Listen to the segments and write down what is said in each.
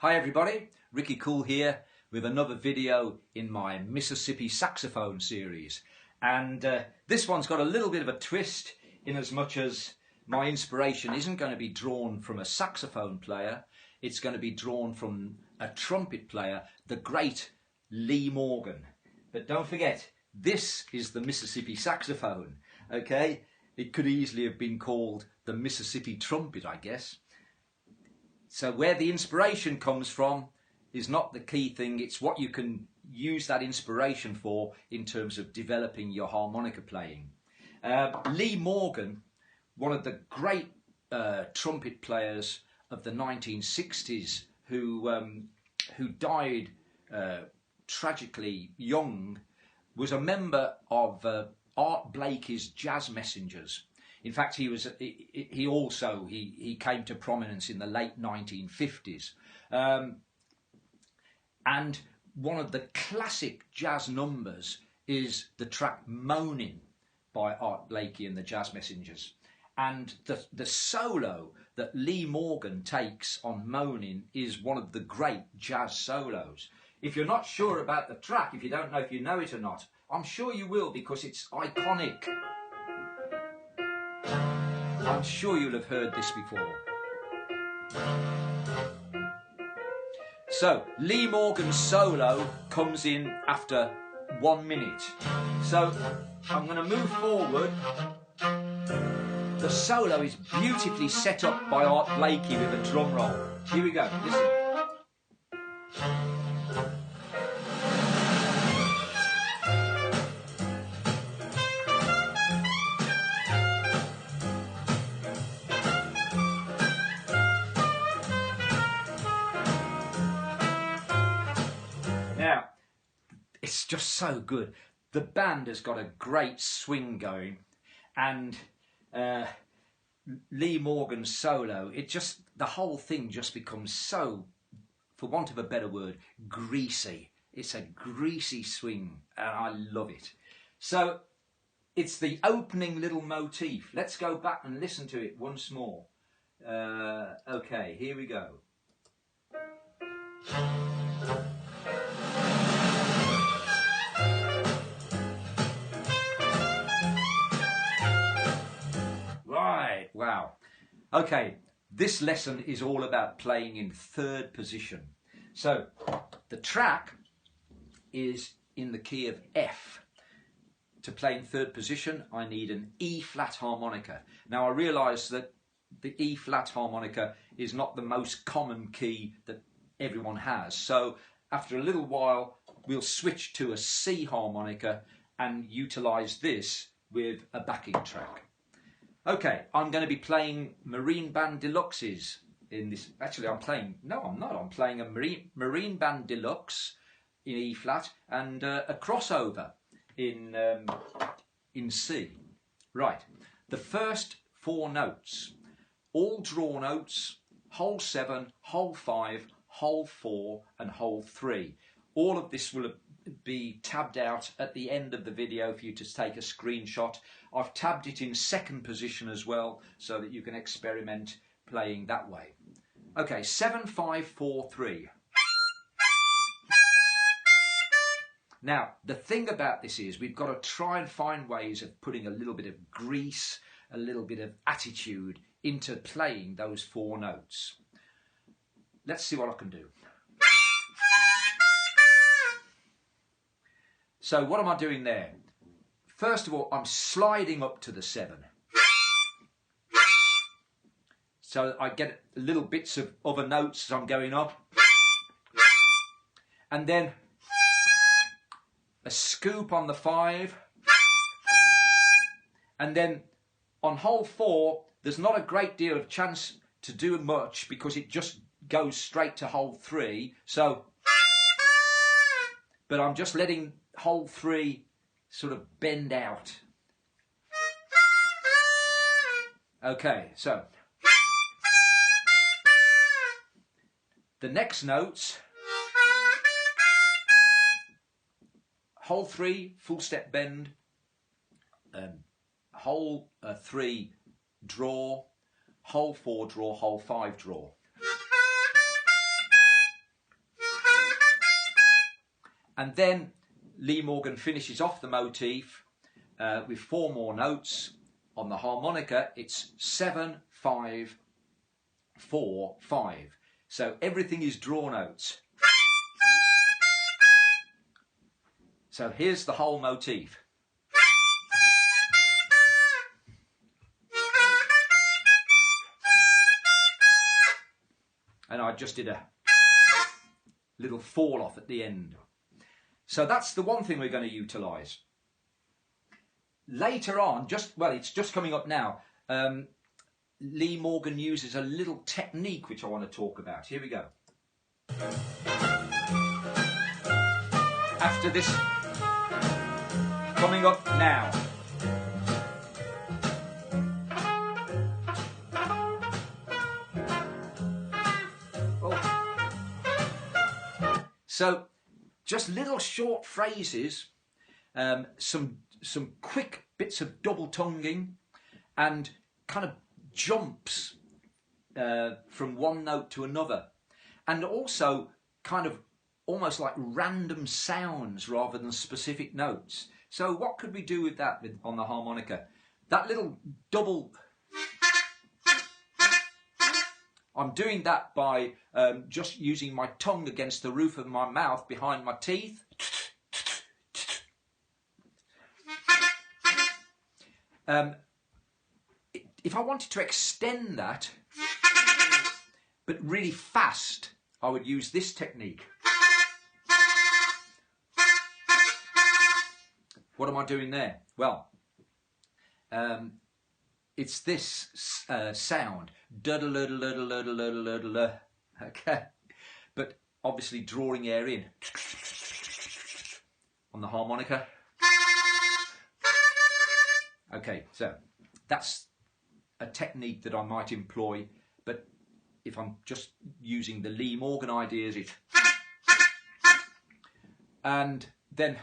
Hi everybody, Ricky Cool here with another video in my Mississippi saxophone series. And this one's got a little bit of a twist in as much as my inspiration isn't going to be drawn from a saxophone player, it's going to be drawn from a trumpet player, the great Lee Morgan. But don't forget, this is the Mississippi saxophone, okay? It could easily have been called the Mississippi trumpet, I guess. So where the inspiration comes from is not the key thing, it's what you can use that inspiration for in terms of developing your harmonica playing. Lee Morgan, one of the great trumpet players of the 1960s who died tragically young, was a member of Art Blakey's Jazz Messengers. In fact, he came to prominence in the late 1950s. And one of the classic jazz numbers is the track Moanin' by Art Blakey and the Jazz Messengers. And the solo that Lee Morgan takes on Moanin' is one of the great jazz solos. If you're not sure about the track, if you don't know if you know it or not, I'm sure you will because it's iconic. I'm sure you'll have heard this before. So, Lee Morgan's solo comes in after 1 minute. So, I'm going to move forward. The solo is beautifully set up by Art Blakey with a drum roll. Here we go, listen. Now, it's just so good. The band has got a great swing going, and Lee Morgan's solo, the whole thing just becomes so, for want of a better word, greasy. It's a greasy swing, and I love it. So, it's the opening little motif. Let's go back and listen to it once more. Okay, here we go. Right, wow. Okay, this lesson is all about playing in third position. So, the track is in the key of F. To play in third position, I need an E flat harmonica. Now, I realise that the E flat harmonica is not the most common key that everyone has. So, after a little while, we'll switch to a C harmonica and utilise this with a backing track. Okay, I'm going to be playing Marine Band Deluxes in this. Actually, I'm playing a Marine Band Deluxe in E flat and a crossover in C. Right, the first 4 notes, all draw notes, hole 7, hole 5, hole 4 and hole 3. All of this will be tabbed out at the end of the video for you to take a screenshot. I've tabbed it in second position as well so that you can experiment playing that way. Okay, 7, 5, 4, 3. Now, the thing about this is we've got to try and find ways of putting a little bit of grease, a little bit of attitude into playing those 4 notes. Let's see what I can do. So what am I doing there? First of all, I'm sliding up to the 7. So I get little bits of other notes as I'm going up. And then a scoop on the 5. And then on hole 4, there's not a great deal of chance to do much because it just goes straight to hole 3. So, but I'm just letting hole 3 sort of bend out. Okay, so the next notes, hole 3 full step bend, hole 3 draw, hole 4 draw, hole 5 draw. And then Lee Morgan finishes off the motif with 4 more notes. On the harmonica, it's 7, 5, 4, 5. So everything is draw notes. So here's the whole motif. And I just did a little fall off at the end. So that's the one thing we're going to utilise. Later on, it's just coming up now, Lee Morgan uses a little technique which I want to talk about. Here we go. After this, coming up now. So, just little short phrases, some quick bits of double tonguing, and kind of jumps from one note to another, and also kind of almost like random sounds rather than specific notes. So, what could we do with that on the harmonica? That little double. I'm doing that by just using my tongue against the roof of my mouth behind my teeth. If I wanted to extend that, but really fast, I would use this technique. What am I doing there? Well, it's this sound. Okay, but obviously drawing air in on the harmonica. Okay, so that's a technique that I might employ, but if I'm just using the Lee Morgan ideas, it's and then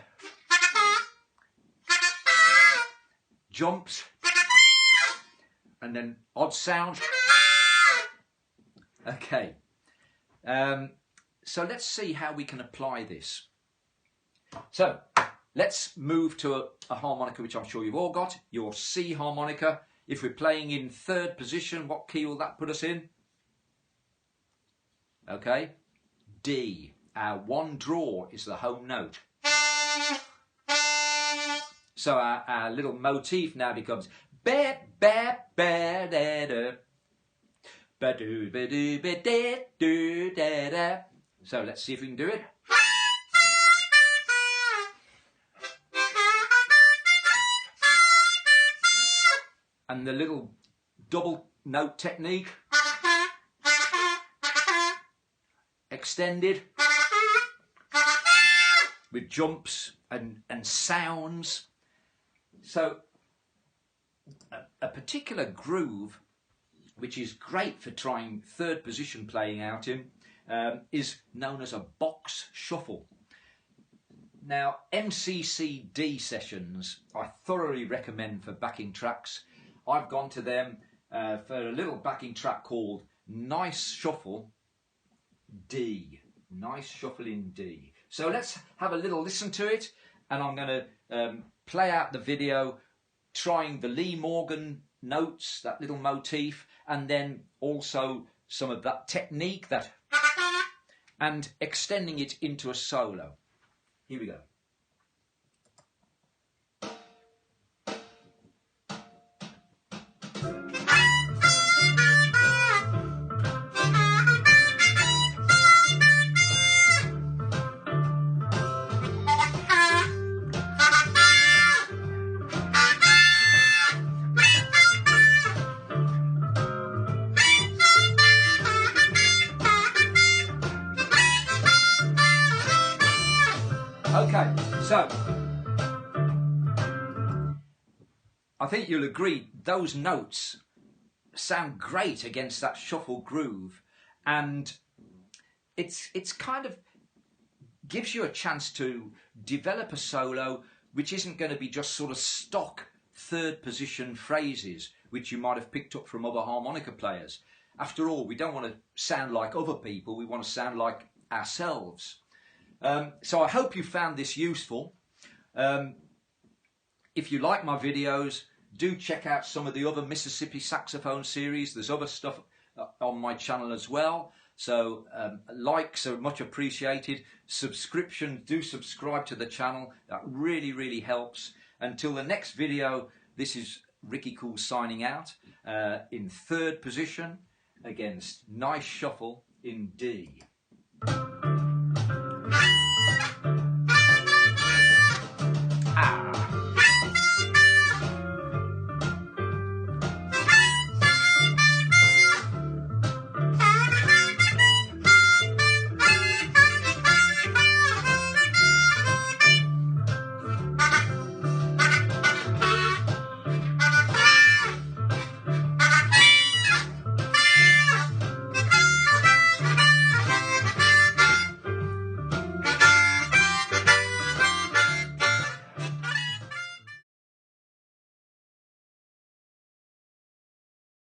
jumps, and then odd sounds. Okay, so let's see how we can apply this. So let's move to a harmonica which I'm sure you've all got, your C harmonica. If we're playing in 3rd position, what key will that put us in? Okay, D. Our one draw is the home note. So our little motif now becomes ba ba ba da da ba do ba do ba da do da da. So let's see if we can do it. And the little double note technique, extended with jumps and sounds. So a particular groove which is great for trying 3rd position playing out in is known as a box shuffle. Now, MCCD sessions I thoroughly recommend for backing tracks. I've gone to them for a little backing track called Nice Shuffle D. Nice Shuffle in D. So let's have a little listen to it, and I'm going to play out the video trying the Lee Morgan notes, that little motif, and then also some of that technique, and extending it into a solo. Here we go. Okay, so I think you'll agree those notes sound great against that shuffle groove, and it's kind of gives you a chance to develop a solo which isn't going to be just sort of stock 3rd position phrases which you might have picked up from other harmonica players. After all, we don't want to sound like other people, we want to sound like ourselves. So I hope you found this useful. If you like my videos, do check out some of the other Mississippi saxophone series. There's other stuff on my channel as well. So likes are much appreciated. Subscription, do subscribe to the channel. That really, really helps. Until the next video, this is Ricky Cool signing out in third position against Nice Shuffle in D.